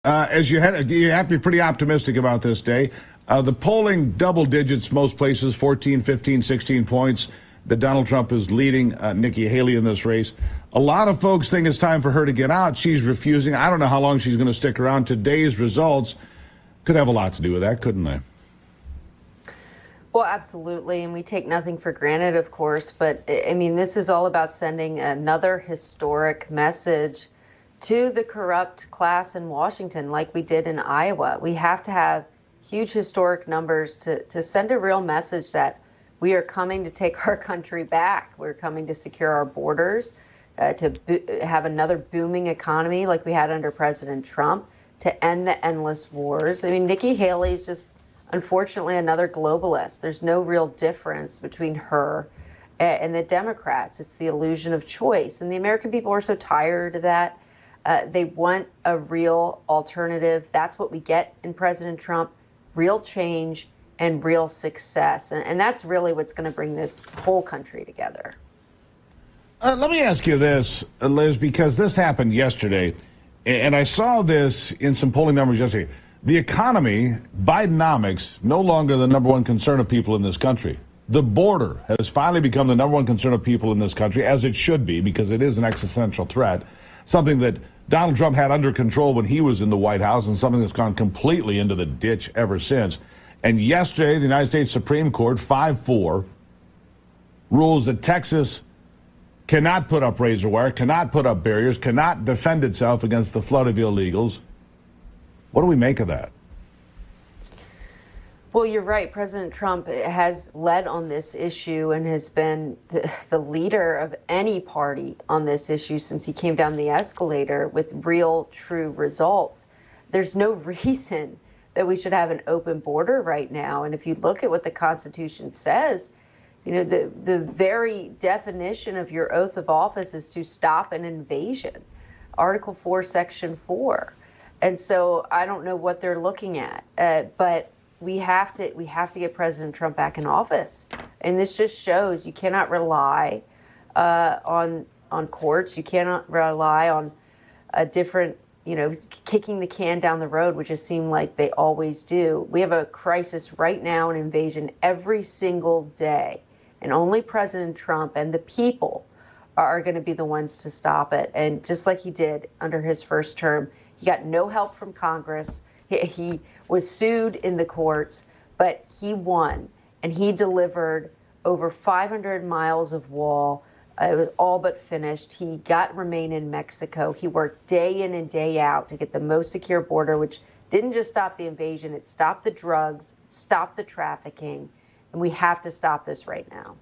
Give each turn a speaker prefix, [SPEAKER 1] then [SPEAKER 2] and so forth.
[SPEAKER 1] You have to be pretty optimistic about this day. The polling double digits most places, 14, 15, 16 points, that Donald Trump is leading Nikki Haley in this race. A lot of folks think it's time for her to get out. She's refusing. I don't know how long she's going to stick around. Today's results could have a lot to do with that, couldn't they?
[SPEAKER 2] Well, absolutely. And we take nothing for granted, of course. But, I mean, this is all about sending another historic message to the corrupt class in Washington, like we did in Iowa. We have to have huge historic numbers to send a real message that we are coming to take our country back. We're coming to secure our borders, to have another booming economy like we had under President Trump, to end the endless wars. I mean, Nikki Haley is just, unfortunately, another globalist. There's no real difference between her and the Democrats. It's the illusion of choice. And the American people are so tired of that. They want a real alternative. That's what we get in President Trump, real change and real success. And that's really what's going to bring this whole country together.
[SPEAKER 1] Let me ask you this, Liz, because this happened yesterday, and I saw this in some polling numbers yesterday. The economy, Bidenomics, no longer the number one concern of people in this country. The border has finally become the number one concern of people in this country, as it should be, because it is an existential threat, something that Donald Trump had under control when he was in the White House and something that's gone completely into the ditch ever since. And yesterday, the United States Supreme Court, 5-4, rules that Texas cannot put up razor wire, cannot put up barriers, cannot defend itself against the flood of illegals. What do we make of that?
[SPEAKER 2] Well, you're right. President Trump has led on this issue and has been the leader of any party on this issue since he came down the escalator with real, true results. There's no reason that we should have an open border right now. And if you look at what the Constitution says, you know, the very definition of your oath of office is to stop an invasion. Article 4, Section 4. And so I don't know what they're looking at, but we have to get President Trump back in office. And this just shows you cannot rely on courts. You cannot rely on a different, kicking the can down the road, which it seems like they always do. We have a crisis right now, an invasion every single day. And only President Trump and the people are going to be the ones to stop it. And just like he did under his first term, he got no help from Congress. He was sued in the courts, but he won. And he delivered over 500 miles of wall. It was all but finished. He got remain in Mexico. He worked day in and day out to get the most secure border, which didn't just stop the invasion. It stopped the drugs, stopped the trafficking. And we have to stop this right now.